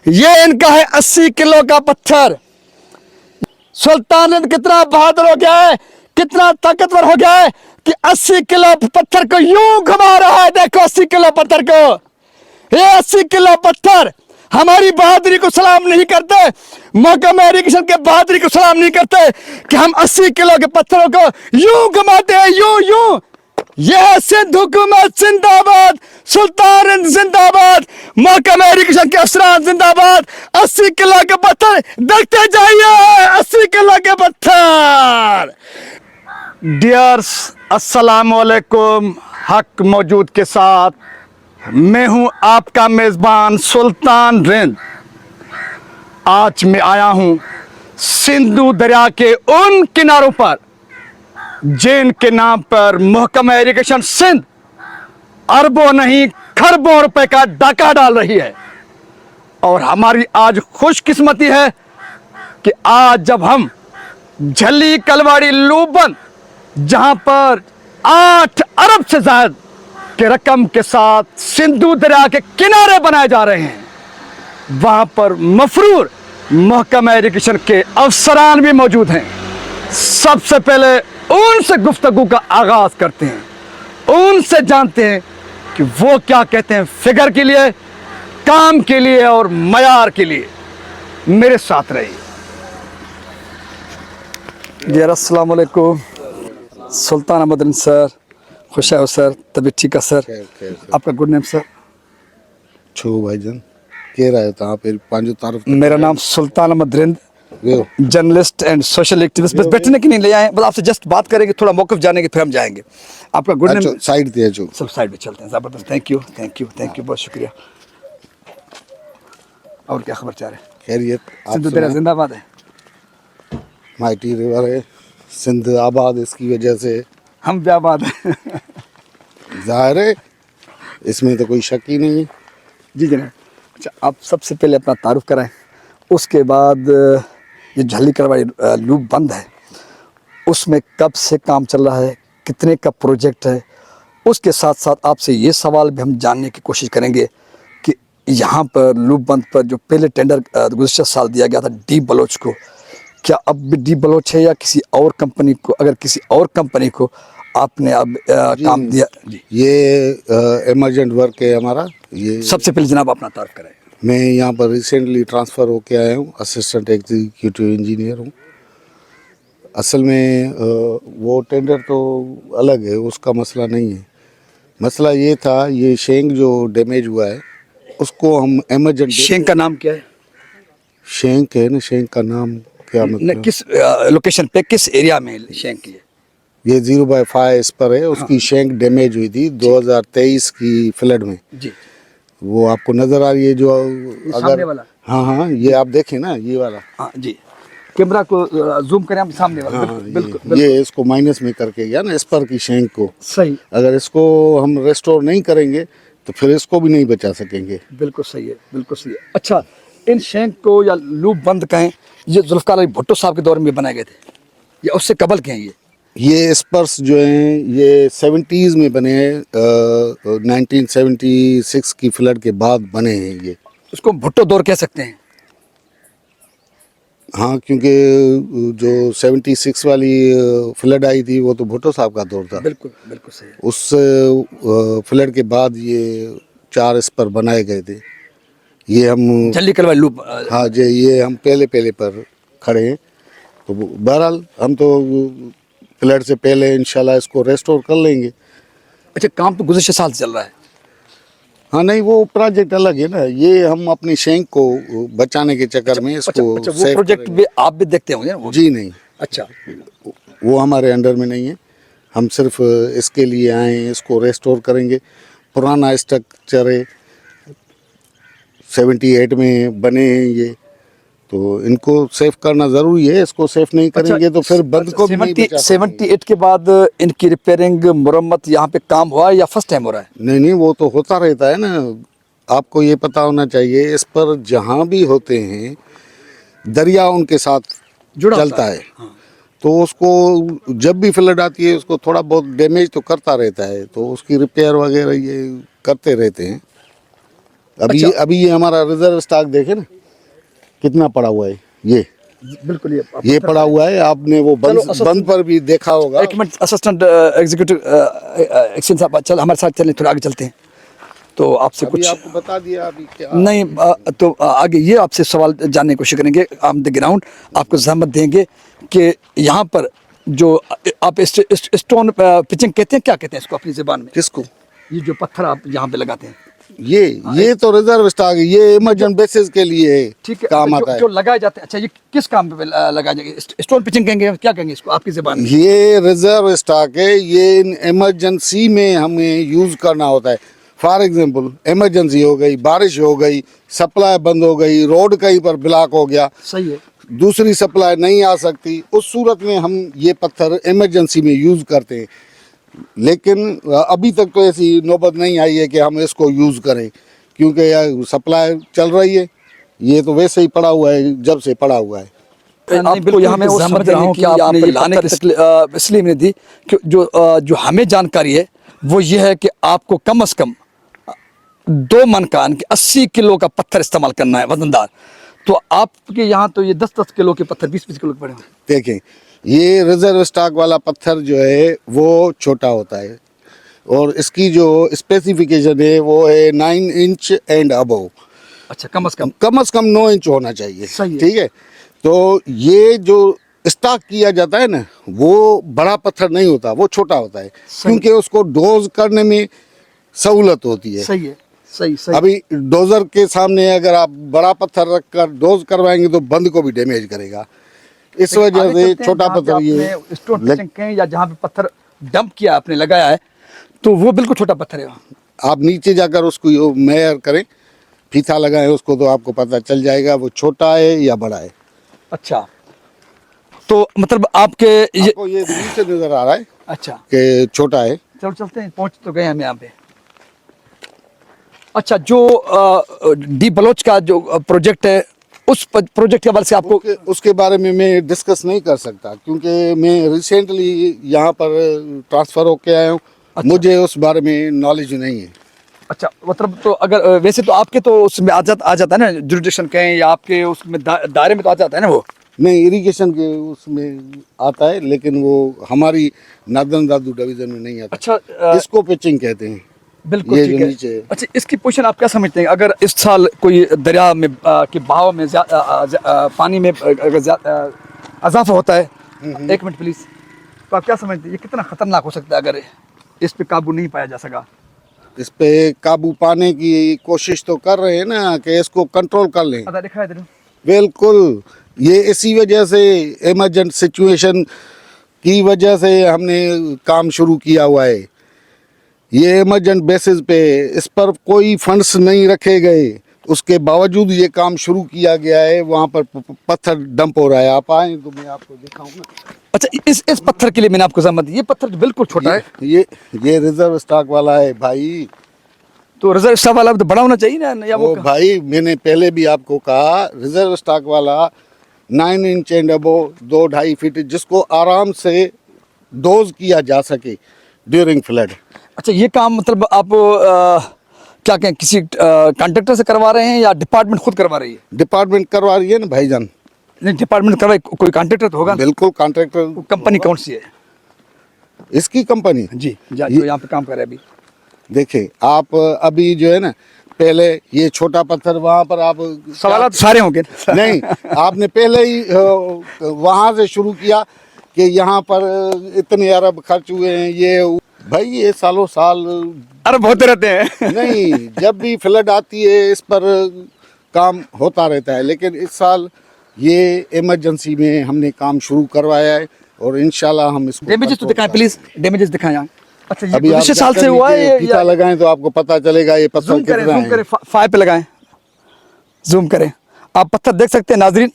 ये इनका है 80 किलो का पत्थर। सुल्तान कितना बहादुर हो गया है, कितना ताकतवर हो गया है कि 80 किलो पत्थर को यूं घुमा रहा है। देखो 80 किलो पत्थर को, ये 80 किलो पत्थर हमारी बहादुरी को सलाम नहीं करते, मोहकम इरिगेशन के बहादुरी को सलाम नहीं करते कि हम 80 किलो के पत्थरों को यूं घुमाते हैं, यूं यूं। यह सिंध हुकूमत जिंदाबाद, सुल्तान जिंदाबाद, मोहकम इरिगेशन के अफसरान जिंदाबाद। 80 किलो के पत्थर देखते जाइए, 80 किलो के पत्थर। डियर्स, अस्सलाम वालेकुम। हक मौजूद के साथ मैं हूं आपका मेजबान सुल्तान रिंद। आज मैं आया हूं सिंधु दरिया के उन किनारों पर जिनके नाम पर महकमा इरिगेशन सिंध अरबों नहीं खरबों रुपए का डाका डाल रही है। और हमारी आज खुशकिस्मती है कि आज जब हम झल्ली कलवाड़ी लूबन, जहां पर 8 अरब से ज्यादा के रकम के साथ सिंधु दरिया के किनारे बनाए जा रहे हैं, वहां पर मफरूर महकमा इरिगेशन के अफसरान भी मौजूद हैं। सबसे पहले उनसे गुफ्तगू का आगाज करते हैं, उनसे जानते हैं कि वो क्या कहते हैं फिगर के लिए, काम के लिए और मयार के लिए। मेरे साथ रहिए। जी अस्सलाम वालेकुम। सुल्तान अहमद रिंद सर, खुश है सर, तबीयत ठीक है सर? आपका गुड नेम सर? छो भाईजान कह रहा है तो फिर पांचो तारुफ। मेरा नाम Sultan Ahmed Rind, journalist and social activist. बस बैठने के नहीं ले आए, बस आपसे जस्ट बात करेंगे, थोड़ा मौक़िफ़ जानेंगे, फिर हम जाएंगे। आपका गुड नेम? साइड दिया जो सब साइड पे चलते हैं। ज़बरदस्त, thank you thank you thank you, बहुत शुक्रिया। और क्या खबर चाह रहे हैं? खैरियत? सिंधु दरिया जिंदाबाद है, माइटी रिवर है, सिंध आबाद, इसकी वजह से हम भी आबाद हैं। जाहिर है, इसमें तो कोई शक ही नहीं है। जी जनाब। अच्छा, आप सबसे पहले अपना तारुफ कराएं, उसके बाद ये झल्ली कलवाड़ी लूप बंद है, उसमें कब से काम चल रहा है, कितने का प्रोजेक्ट है, उसके साथ साथ आपसे ये सवाल भी हम जानने की कोशिश करेंगे कि यहाँ पर लूप बंद पर जो पहले टेंडर गुज़श्ता साल दिया गया था डी बलोच को, क्या अब भी डी बलोच है या किसी और कंपनी को? अगर किसी और कंपनी को आपने अब काम दिया? जी, ये इमरजेंट वर्क है हमारा। ये सबसे पहले जनाब अपना तारुफ कराएं। मैं यहाँ पर रिसेंटली ट्रांसफ़र होके आया हूँ, असिस्टेंट एग्जीक्यूटिव इंजीनियर हूँ। असल में वो टेंडर तो अलग है, उसका मसला नहीं है। मसला ये था, ये शेंक जो डैमेज हुआ है उसको हम इमरजेंट। शेंक का नाम क्या है? शेंक है ना, शेंक का नाम क्या मतलब? किस लोकेशन पे, किस एरिया में शेंक की है? ये 0/5 इस पर है। उसकी शेंक डैमेज हुई थी 2023 की फ्लड में। जी, वो आपको नजर आ रही है जो सामने वाला? हाँ हाँ, ये आप देखें ना, ये वाला। हाँ जी, कैमरा को जूम करें हम, सामने वाला। हाँ, बिल्कुल, बिल्कुल, ये इसको माइनस में करके गया ना, इस पर की शेंक को। सही। अगर इसको हम रेस्टोर नहीं करेंगे तो फिर इसको भी नहीं बचा सकेंगे। बिल्कुल सही है, बिल्कुल सही है। अच्छा, इन शेंक को या लूप बंद कहें, ये जुल्फ़िकार अली भुट्टो साहब के दौर में बनाए गए थे या उससे कबल के हैं? ये स्पर्स जो हैं ये 70s में बने हैं, 1976 की फ्लड के बाद बने हैं ये। उसको भुट्टो दौर कह सकते हैं। हाँ, क्योंकि जो 76 वाली फ्लड आई थी वो तो भुट्टो साहब का दौर था। बिल्कुल, बिल्कुल सही है। उस फ्लड के बाद ये 4 स्पर बनाए गए थे। ये हम झल्ली कलवाड़ी लूप। हाँ जी, ये हम पहले पर खड़े हैं। तो बहरहाल हम तो फ्लड से पहले इंशाल्लाह इसको रेस्टोर कर लेंगे। अच्छा, काम तो गुज़श्ता साल से चल रहा है? हाँ, नहीं, वो प्रोजेक्ट अलग है ना। ये हम अपनी शेंक को बचाने के चक्कर में इसको अच्छा, वो प्रोजेक्ट भी आप भी देखते होंगे ना? जी नहीं। अच्छा, वो हमारे अंडर में नहीं है। हम सिर्फ इसके लिए आए हैं, इसको रेस्टोर करेंगे। पुराना स्ट्रक्चर है, 78 में बने हैं ये, तो इनको सेफ करना ज़रूरी है। इसको सेफ नहीं करेंगे तो फिर बंद को भी नहीं बचा सकेंगे। 78 के बाद इनकी रिपेयरिंग, मुरम्मत यहाँ पे काम हुआ है या फर्स्ट टाइम हो रहा है? नहीं, वो तो होता रहता है ना। आपको ये पता होना चाहिए, इस पर जहाँ भी होते हैं दरिया उनके साथ जुड़ा चलता है। हाँ। तो उसको जब भी फ्लड आती है उसको थोड़ा बहुत डैमेज तो करता रहता है, तो उसकी रिपेयर वगैरह ये करते रहते हैं। अभी अच्छा। अभी ये हमारा रिजर्व स्टॉक देखे ना कितना पड़ा हुआ है, ये बिल्कुल ये पड़ा हुआ है। आपने वो चलो, बंद assistant- बंद पर भी देखा होगा। एक मिनट असिस्टेंट एग्जीक्यूटिव एक्शन साहब, चल हमारे साथ चलें, थोड़ा आगे चलते हैं। तो आपसे अभी कुछ आपको बता दिया अभी क्या नहीं, तो आगे ये आपसे सवाल जानने की कोशिश करेंगे ऑन द ग्राउंड। आपको जहमत देंगे कि यहाँ पर जो आप स्टोन पिचिंग कहते हैं, क्या कहते हैं इसको अपनी ज़बान में? किसको? ये जो पत्थर आप यहाँ पे लगाते हैं, ये तो रिजर्व स्टॉक है, ये इमरजेंट बेसिस के लिए ठीक है, काम जो, आता है। जो लगाए जाते हैं, अच्छा ये किस काम पे लगाए जाएंगे? स्टोन पिचिंग कहेंगे, क्या कहेंगे इसको आपकी ज़बान में? ये रिजर्व स्टॉक है, ये इमरजेंसी में हमें यूज करना होता है। फॉर एग्जांपल इमरजेंसी हो गई, बारिश हो गई, सप्लाई बंद हो गई, रोड कहीं पर ब्लॉक हो गया, सही है। दूसरी सप्लाई नहीं आ सकती, उस सूरत में हम ये पत्थर इमरजेंसी में यूज करते हैं। लेकिन अभी तक तो ऐसी नौबत नहीं आई है कि हम इसको यूज करें, क्योंकि यार सप्लाई चल रही है। ये तो वैसे ही पड़ा हुआ है, जब से पड़ा हुआ है। आपको यहाँ पे जहमत रहा हूँ कि आपने ये लाने की इसलिए मैंने दी कि जो हमें जानकारी है वो ये है कि आपको कम से कम 2 मन का यानी कि 80 किलो का पत्थर इस्तेमाल करना है, वजनदार। तो आपके यहाँ तो ये 10-10 किलो के पत्थर, 20-20 किलो के पड़े हैं। देखें, ये रिजर्व स्टॉक वाला पत्थर जो है वो छोटा होता है, और इसकी जो स्पेसिफिकेशन है वो है 9 इंच एंड अबव। अच्छा, कम से कम 9 इंच होना चाहिए। सही है। ठीक है, तो ये जो स्टॉक किया जाता है ना, वो बड़ा पत्थर नहीं होता, वो छोटा होता है, क्योंकि उसको डोज करने में सहूलत होती है। सही है, सही। अभी डोजर के सामने अगर आप बड़ा पत्थर रखकर डोज करवाएंगे तो बंद को भी डैमेज करेगा। इस वजह से छोटा पत्थर ये स्टोन पिचिंग कहें या जहाँ पे पत्थर डंप किया आपने लगाया है, तो वो बिल्कुल छोटा पत्थर है। आप नीचे जाकर उसको मेयर करें, फीता लगाएं उसको, तो आपको पता चल जाएगा वो छोटा है या बड़ा है। अच्छा, तो मतलब आपको ये दूर से नजर आ रहा है अच्छा कि छोटा है। चलो चलते हैं, पहुंच तो गए हम यहाँ पे। अच्छा, जो डी बलोच का जो प्रोजेक्ट है, उस प्रोजेक्ट के हवाले से आपको उसके बारे में मैं डिस्कस नहीं कर सकता, क्योंकि मैं रिसेंटली यहाँ पर ट्रांसफ़र होके आया हूँ। अच्छा। मुझे उस बारे में नॉलेज नहीं है। अच्छा, मतलब तो अगर वैसे तो आपके तो उसमें आ जाता है ना, जुरिडिक्शन कहें या आपके उसमें दायरे में तो आ जाता है ना वो। नहीं, इरिगेशन के उसमें आता है, लेकिन वो हमारी नादन दादू डिवीजन में नहीं आता। अच्छा, इसको पिचिंग कहते हैं। बिल्कुल ये ठीक जो है। नीचे है। अच्छा, इसकी पोजीशन आप क्या समझते हैं? अगर इस साल कोई दरिया में के बहाव में पानी में इजाफा होता है, एक मिनट प्लीज, तो आप क्या समझते हैं ये कितना खतरनाक हो सकता है अगर इस पे काबू नहीं पाया जा सका? इस पे काबू पाने की कोशिश तो कर रहे हैं ना कि इसको कंट्रोल कर लें। पता दिखाई दे रहा बिल्कुल, ये इसी वजह से इमरजेंट सिचुएशन की वजह से हमने काम शुरू किया हुआ है। ये इमरजेंट बेसिस पे, इस पर कोई फंड्स नहीं रखे गए, उसके बावजूद ये काम शुरू किया गया है। वहाँ पर पत्थर डंप हो रहा है, आप आए तो मैं आपको दिखाऊँ ना। अच्छा, इस पत्थर के लिए मैंने आपको जहमत दी, ये पत्थर जो बिल्कुल छोटा है, ये रिजर्व स्टॉक वाला है भाई। तो रिजर्व स्टॉक वाला तो बड़ा होना चाहिए ना, या वो भाई मैंने पहले भी आपको कहा, रिजर्व स्टॉक वाला 9 इंच एंड अबो 2-2.5 फीट, जिसको आराम से डोज किया जा सके ड्यूरिंग फ्लड। अच्छा, ये काम मतलब आप क्या कहें, किसी कॉन्ट्रैक्टर से करवा रहे हैं या डिपार्टमेंट खुद करवा रही है? डिपार्टमेंट करवा रही है ना भाईजान। नहीं, डिपार्टमेंट करवाए, कोई कॉन्ट्रैक्टर तो होगा। बिल्कुल, कॉन्ट्रैक्टर। कंपनी कौन सी है? इसकी कंपनी जी, जो यहाँ पे काम कर रहे हैं अभी। देखिए, आप अभी जो है ना, पहले ये छोटा पत्थर वहाँ पर आप सवाल सारे होंगे नहीं, आपने पहले ही वहाँ से शुरू किया कि यहाँ पर इतने अरब खर्च हुए हैं। ये भाई ये सालों साल अरब होते रहते हैं नहीं, जब भी फ्लड आती है इस पर काम होता रहता है, लेकिन इस साल ये इमरजेंसी में हमने काम शुरू करवाया है और इंशाल्लाह हम इसको डैमेजेस तो दिखाएं प्लीज, डैमेजेस दिखाएं यहाँ। अच्छा, ये अभी आप पिछले साल से हुआ है फीता लगाएं तो आपको पता चलेगा ये पत्थर कितना है। जूम करें, 5 पे लगाएं, जूम करें, आप पत्थर देख सकते हैं नाजरीन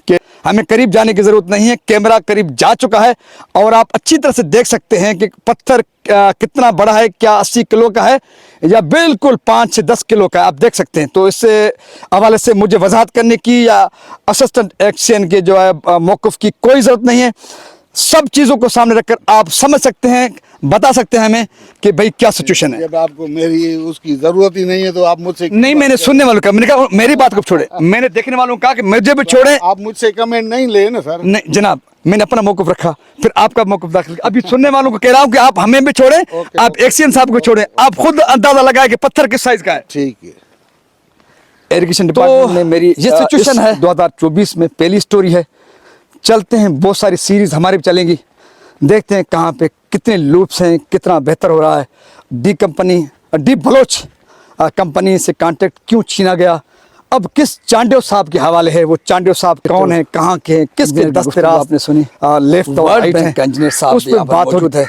कि हमें करीब जाने की जरूरत नहीं है, कैमरा करीब जा चुका है और आप अच्छी तरह से देख सकते हैं कि पत्थर कितना बड़ा है, क्या 80 किलो का है या बिल्कुल 5 से 10 किलो का है, आप देख सकते हैं। तो इससे हवाले से मुझे वजाहत करने की या असिस्टेंट एक्शन के जो है मौक़िफ़ की कोई ज़रूरत नहीं है। सब चीजों को सामने रखकर आप समझ सकते हैं, बता सकते हैं हमें कि भाई क्या सिचुएशन है। जब आपको मेरी उसकी जरूरत ही नहीं है तो आप मुझसे नहीं, मैंने सुनने वालों का, मैंने कहा मेरी बात को छोड़े, मैंने देखने वालों को कहा कि मुझे भी छोड़े। आप मुझसे कमेंट नहीं ले ना सर। नहीं जनाब, मैंने अपना मौकफ रखा, फिर आपका मौकफ दाखिल किया। अभी सुनने वालों को कह रहा हूं कि आप हमें भी छोड़े, आप एक्सीएन साहब को छोड़े, आप खुद अंदाजा लगाए कि पत्थर किस साइज का है। ठीक है। इरिगेशन डिपार्टमेंट में मेरी ये सिचुएशन है। 2024 में पहली स्टोरी है। चलते हैं, बहुत सारी सीरीज हमारी भी चलेंगी, देखते हैं कहाँ पे कितने लूप्स हैं, कितना बेहतर हो रहा है। डी बलोच कंपनी से कांटेक्ट क्यों छीना गया, अब किस चांडियो साहब के हवाले है, वो चांडियो साहब कौन है, कहाँ के हैं, किसके दस्तराज आपने सुनी, लेफ्ट और राइट का इंजीनियर साहब उस पर बात मौजूद है,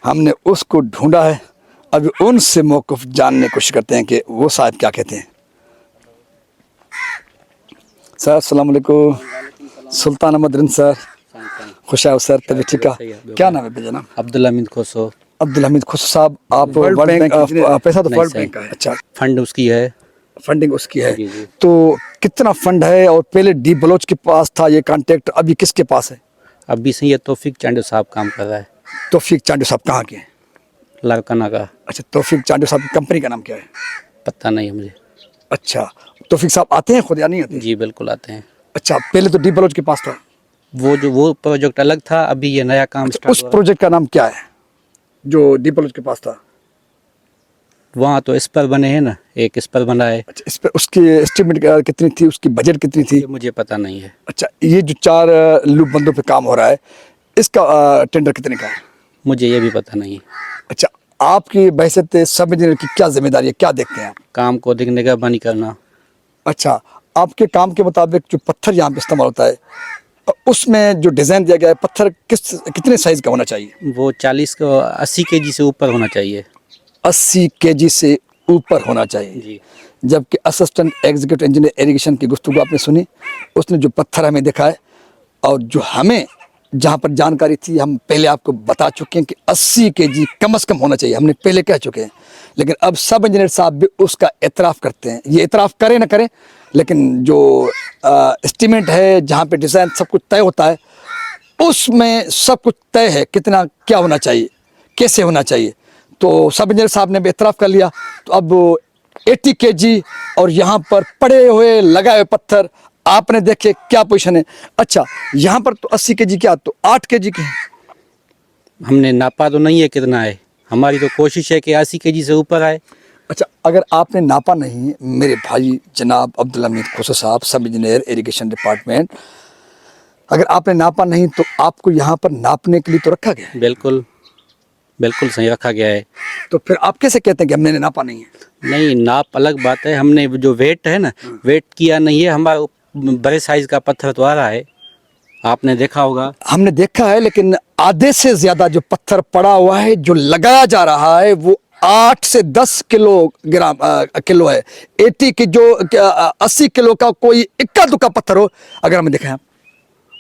हमने उसको ढूंढा है। अब उनसे मौक़िफ़ जानने की कोशिश करते हैं कि वो साहब क्या कहते हैं। सर अस्सलाम वालेकुम। सुल्तान अहमद रिंद सर, खुश आए सर, तबीयत ठीक है? क्या नाम है भैया? नाम अब्दुल हमीद खुसो। अब्दुल हमीद खुसो साहब, आप वर्ल्ड बैंक पैसा तो वर्ल्ड बैंक का है। अच्छा, फंड उसकी है, फंडिंग उसकी है। जी, जी। तो कितना फंड है, और पहले डी बलोच के पास था ये कॉन्टेक्ट, अभी किसके पास है? अभी से ये तौफीक चांडियो साहब काम कर रहा है। तौफीक चांडियो साहब कहाँ के हैं? लारकाना का। अच्छा, तौफीक चांडियो साहब की कंपनी का नाम क्या है? पता नहीं है मुझे। अच्छा, तौफीक साहब आते हैं खुद या नहीं आते? जी बिल्कुल आते हैं। अच्छा, पहले तो डी बलोच के पास था। वो प्रोजेक्ट अलग था, अभी ये नया काम अच्छा, स्टार्ट उस हुआ है। प्रोजेक्ट का नाम क्या है जो डी बलोच के पास था? वहाँ तो इस पर बने हैं ना, एक इस पर बना है। अच्छा, इस पर उसकी एस्टिमेट कितनी थी, उसकी बजट कितनी थी? ये मुझे पता नहीं है। अच्छा, ये जो 4 लूप बंदों पे काम हो रहा है, इसका टेंडर कितने का है? मुझे ये भी पता नहीं है। अच्छा, आपकी बहसत सब इंजीनियर की क्या जिम्मेदारी है, क्या देखते हैं आप? काम को अधिक निगरानी करना। अच्छा, आपके काम के मुताबिक जो पत्थर यहाँ पे इस्तेमाल होता है, उसमें जो डिज़ाइन दिया गया है, पत्थर कितने साइज़ का होना चाहिए? वो 40 को 80 kg से ऊपर होना चाहिए। 80 kg से ऊपर होना चाहिए जी। जबकि असिस्टेंट एग्जीक्यूटिव इंजीनियर इरिगेशन की गुफ्तगू आपने सुनी, उसने जो पत्थर हमें दिखाए और जो हमें जहाँ पर जानकारी थी, हम पहले आपको बता चुके हैं कि 80 kg कम से कम होना चाहिए, हमने पहले कह चुके हैं। लेकिन अब सब इंजीनियर साहब भी उसका एतराफ़ करते हैं। ये एतराफ़ करें ना करें, लेकिन जो एस्टीमेट है, जहाँ पे डिज़ाइन सब कुछ तय होता है, उसमें सब कुछ तय है कितना क्या होना चाहिए, कैसे होना चाहिए। तो सब इंजीनियर साहब ने भी एतराफ़ कर लिया। तो अब 80 kg और यहाँ पर पड़े हुए लगाए हुए पत्थर आपने देखे क्या पोजीशन है। अच्छा, यहाँ पर तो 80 kg क्या, तो 8 kg के हैं। हमने नापा तो नहीं है कितना है, हमारी तो कोशिश है कि 80 kg से ऊपर आए। अच्छा, अगर आपने नापा नहीं, मेरे भाई जनाब अब्दुल हमीद खुसो साहब, सब इंजीनियर इरिगेशन डिपार्टमेंट, अगर आपने नापा नहीं तो आपको यहाँ पर नापने के लिए तो रखा गया है। बिल्कुल बिल्कुल सही रखा गया है। तो फिर आप कैसे कहते हैं कि हमने नापा नहीं है? नहीं, नाप अलग बात है, हमने जो वेट है ना, वेट किया नहीं है। हमारा बड़े साइज का पत्थर तो आ रहा है, आपने देखा होगा। हमने देखा है, लेकिन आधे से ज्यादा जो पत्थर पड़ा हुआ है, जो लगाया जा रहा है, वो 8 से 10 किलोग्राम किलो है। 80 की जो 80 किलो का कोई इक्का दुक्का पत्थर हो, अगर हमने देखा है,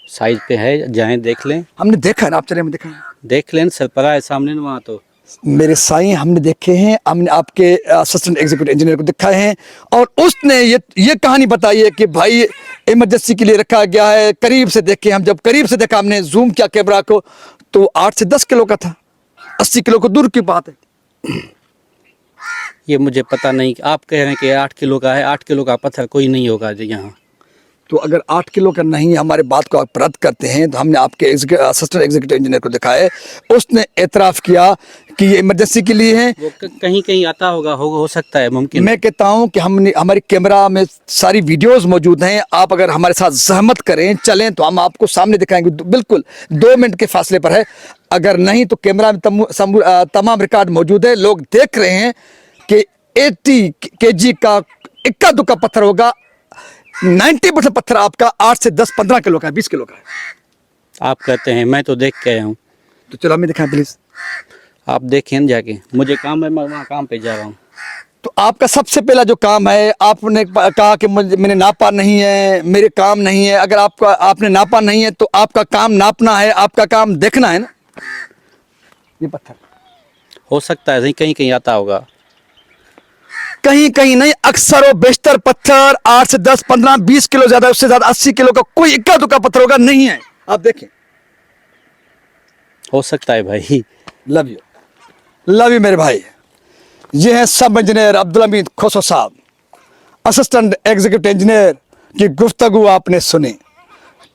साइज पे है, जाएं देख लें। हमने देखा है ना, आप चले, हमने देखा है, देख लें, सरपरा है सामने वहाँ। तो मेरे साईं हमने देखे हैं, हमने आपके असिस्टेंट एग्जीक्यूटिव इंजीनियर को दिखाए हैं, और उसने ये कहानी बताई है कि भाई इमरजेंसी के लिए रखा गया है। करीब से देखे, हम जब करीब से देखा, हमने जूम किया कैमरा को, तो 8 से 10 किलो का था। 80 किलो को दूर की बात है। ये मुझे पता नहीं, आप कह रहे हैं कि 8 किलो का है। 8 किलो का पत्थर कोई नहीं होगा यहाँ। तो अगर 8 किलो का नहीं, हमारे बात को आप रद्द करते हैं, तो हमने आपके असिस्टेंट एग्जीक्यूटिव इंजीनियर को दिखाया, उसने एतराफ़ किया कि ये इमरजेंसी के लिए है। वो कहीं कहीं आता होगा, हो सकता है, मुमकिन। मैं कहता हूं कि हमारी कैमरा में सारी वीडियोस मौजूद हैं। आप अगर हमारे साथ जहमत करें, चलें, तो हम आपको सामने दिखाएंगे, बिल्कुल 2 मिनट के फासले पर है। अगर नहीं तो कैमरा में तमाम रिकॉर्ड मौजूद है, लोग देख रहे हैं कि 80 kg का इक्का दुक्का पत्थर होगा। 90% पत्थर आपका 8 से 10-15 किलो का है, 20 किलो का है। आप कहते हैं, मैं तो देख के आया हूँ। तो चलो हमें दिखाएं प्लीज। आप देखें ना जाके, मुझे काम है, मैं वहाँ काम पे जा रहा हूँ। तो आपका सबसे पहला जो काम है, आपने कहा कि मैंने नापा नहीं है, मेरे काम नहीं है। अगर आपने नापा नहीं है तो आपका काम नापना है, आपका काम देखना है ना। ये पत्थर हो सकता है कहीं कहीं आता होगा, कहीं कहीं नहीं, अक्सर और बेशतर पत्थर 8 से 10, 15, 20 किलो, ज्यादा उससे ज्यादा 80 किलो का कोई इक्का दुक्का पत्थर होगा नहीं है। आप देखें, हो सकता है भाई। लव यू मेरे भाई। ये हैं सब इंजीनियर अब्दुल हमीद खोसो साहब, असिस्टेंट एग्जीक्यूटिव इंजीनियर की गुफ्तगू आपने सुनी।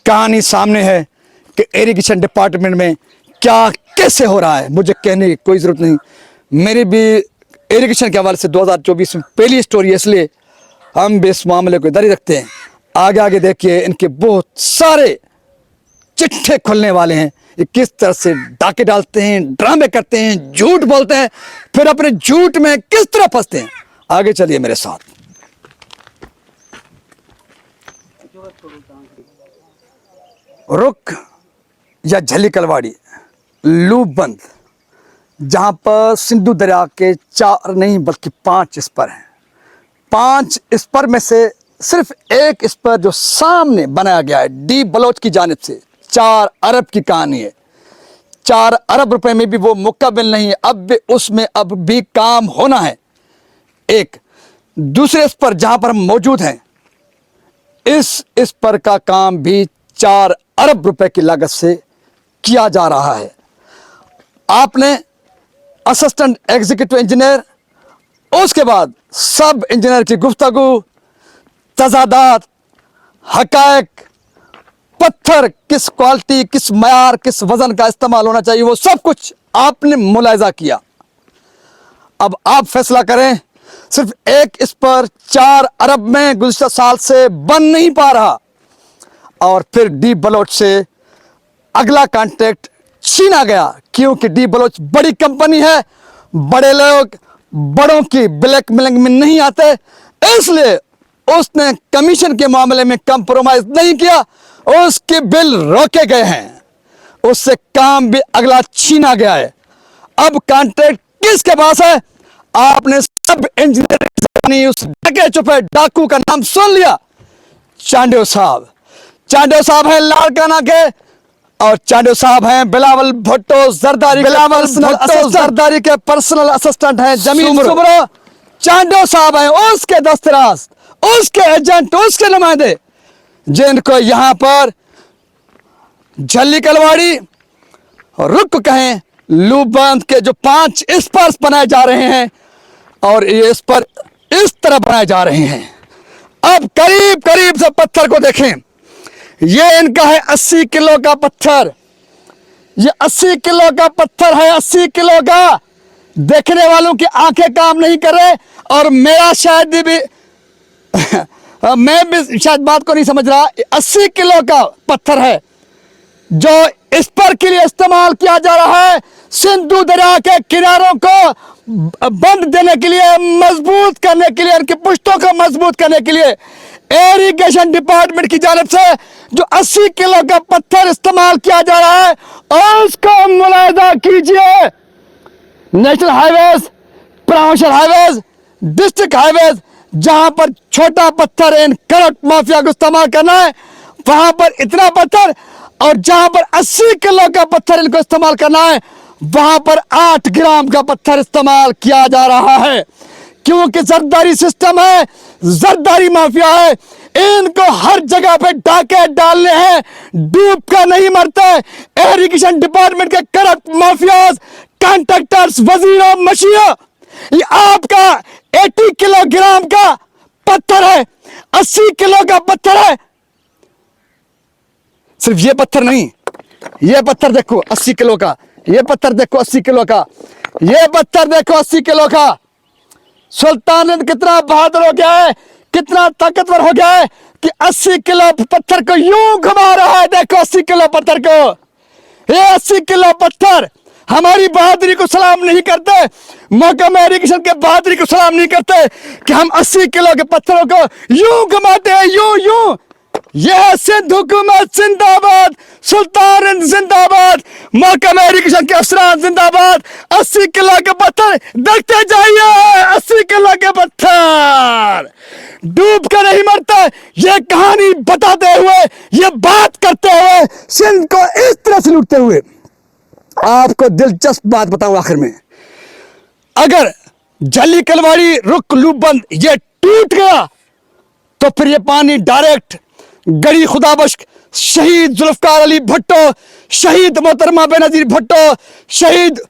कहानी सामने है कि इरिगेशन डिपार्टमेंट में क्या कैसे हो रहा है, मुझे कहने की कोई ज़रूरत नहीं। मेरी भी इरिगेशन के हवाले से 2024 में पहली स्टोरी है, इसलिए हम भी इस मामले को इधर ही रखते हैं। आगे आगे देखिए, इनके बहुत सारे चिट्ठे खुलने वाले हैं। ये किस तरह से डाके डालते हैं, ड्रामे करते हैं, झूठ बोलते हैं, फिर अपने झूठ में किस तरह फंसते हैं। आगे चलिए मेरे साथ। रुक या झली कलवाड़ी लूप बंद, जहां पर सिंधु दरिया के 4 नहीं बल्कि 5 स्पर हैं। 5 स्पर में से सिर्फ एक स्पर जो सामने बनाया गया है डी बलोच की जानिब से, 4 अरब की कहानी है। 4 अरब रुपए में भी वो मुकम्मल नहीं है, अब भी उसमें अब भी काम होना है। एक दूसरे स्पर जहां पर हम मौजूद हैं, इस स्पर का काम भी 4 अरब रुपए की लागत से किया जा रहा है। आपने असिस्टेंट एग्जीक्यूटिव इंजीनियर, उसके बाद सब इंजीनियर की गुफ्तगू, तजादात, हकायक, पत्थर किस क्वालिटी, किस मयार, किस वजन का इस्तेमाल होना चाहिए, वो सब कुछ आपने मुलाहिजा किया। अब आप फैसला करें। सिर्फ एक इस पर 4 अरब में गुज़िश्ता साल से बन नहीं पा रहा, और फिर डी बलोच से अगला कॉन्ट्रैक्ट छीना गया, क्योंकि डी बलोच बड़ी कंपनी है, बड़े लोग बड़ों की ब्लैकमेलिंग में नहीं आते, इसलिए उसने कमीशन के मामले में कंप्रोमाइज नहीं किया, उसके बिल रोके गए हैं, उससे काम भी अगला छीना गया है। अब कॉन्ट्रैक्ट किसके पास है? आपने सब इंजीनियर उस डके छुपे डाकू का नाम सुन लिया, चांडियो साहब। चांडियो साहब हैं लाड़काना के, और चांडियो साहब हैं बिलावल भुट्टो जरदारी के पर्सनल असिस्टेंट हैं जमील सुमरो। चांडियो साहब हैं उसके दस्तराज, उसके एजेंट, उसके नुमाइंदे, जिनको यहां पर झल्ली कलवाड़ी, रुक कहें, लूबंद के जो 5 स्पर्स बनाए जा रहे हैं, और ये स्पर इस तरह बनाए जा रहे हैं। अब करीब करीब से पत्थर को देखें, ये इनका है 80 किलो का पत्थर, ये 80 किलो का पत्थर है, 80 किलो का। देखने वालों की आंखें काम नहीं कर रहे, और मेरा शायद भी मैं भी शायद बात को नहीं समझ रहा। 80 किलो का पत्थर है जो इस पर के लिए इस्तेमाल किया जा रहा है, सिंधु दरिया के किनारों को बंद देने के लिए, मजबूत करने के लिए, उनकी पुश्तों को मजबूत करने के लिए इरिगेशन डिपार्टमेंट की जानिब से जो 80 किलो का पत्थर इस्तेमाल किया जा रहा है, और उसको मुलाहिजा कीजिए। National highways, provincial highways, district highways, जहां पर छोटा पत्थर इन करप्ट माफिया को इस्तेमाल करना है, वहां पर इतना पत्थर, और जहां पर 80 किलो का पत्थर इनको इस्तेमाल करना है, वहां पर 8 ग्राम का पत्थर इस्तेमाल किया जा रहा है। क्योंकि जरदारी सिस्टम है, जरदारी माफिया है, इनको हर जगह पे डाके डालने हैं, डूब कर नहीं मरते। इरिगेशन डिपार्टमेंट के करप्ट माफियाज, कॉन्ट्रैक्टर्स, वजीरों, मशीहों, ये आपका 80 किलोग्राम का पत्थर है, 80 किलो का पत्थर है। सिर्फ ये पत्थर नहीं, ये पत्थर देखो 80 किलो का, ये पत्थर देखो 80 किलो का, ये पत्थर देखो 80 किलो का। सुल्तान कितना बहादुर हो गया है, कितना ताकतवर हो गया है कि 80 किलो पत्थर को यूं घुमा रहा है। देखो 80 किलो पत्थर को, ये 80 किलो पत्थर हमारी बहादुरी को सलाम नहीं करते, महकमा इरिगेशन के बहादुरी को सलाम नहीं करते कि हम 80 किलो के पत्थरों को यूं घुमाते हैं, यूं। यह सिंध हुकूमत जिंदाबाद, सुल्तान जिंदाबाद, महकमा इरिगेशन के अफसरान जिंदाबाद। 80 किलो के पत्थर देखते जाइए, 80 किलो के पत्थर डूब कर नहीं मरते। ये कहानी बताते हुए, ये बात करते हुए, सिंध को इस तरह से लूटते हुए, आपको दिलचस्प बात बताऊं आखिर में, अगर झल्ली कलवाड़ी रुक लूप बंद ये टूट गया, तो फिर ये पानी डायरेक्ट गड़ी खुदाबख्श शहीद जुल्फकार अली भुट्टो, शहीद मोहतरमा बेनजीर भुट्टो, शहीद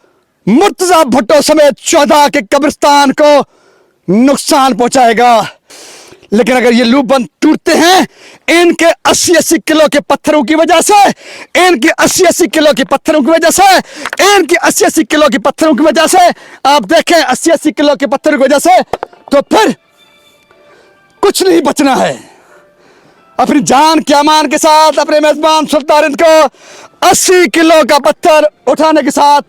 मुर्तजा भुट्टो समेत 14 के कब्रिस्तान को नुकसान पहुंचाएगा। लेकिन अगर ये लूप बंद टूटते हैं इनके 80-80 किलो के पत्थरों की वजह से, इनके 80-80 किलो के पत्थरों की वजह से, इनके 80-80 किलो के पत्थरों की वजह से, आप देखें 80-80 किलो के पत्थरों की वजह से, तो फिर कुछ नहीं बचना है। अपनी जान के अमान के साथ अपने मेजबान सुल्तान हिंद को 80 किलो का पत्थर उठाने के साथ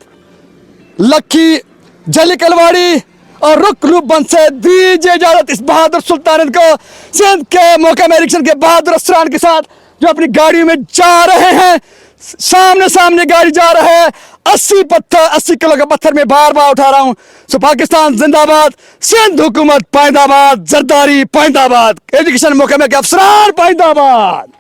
लक्की, जली कलवाड़ी और रुक लूप बंद से दीजिए इजाजत इस बहादुर सुल्तान हिंद को, सिंध के मोहकम इरिगेशन के बहादुर अफसरान के साथ जो अपनी गाड़ी में जा रहे हैं। सामने गाड़ी जा रहा है, 80 किलो का पत्थर मैं बार बार उठा रहा हूं। सो पाकिस्तान जिंदाबाद, सिंध हुकूमत पाइंदाबाद, जरदारी पाइंदाबाद, एजुकेशन मोहकमे के अफसरान पाइंदाबाद।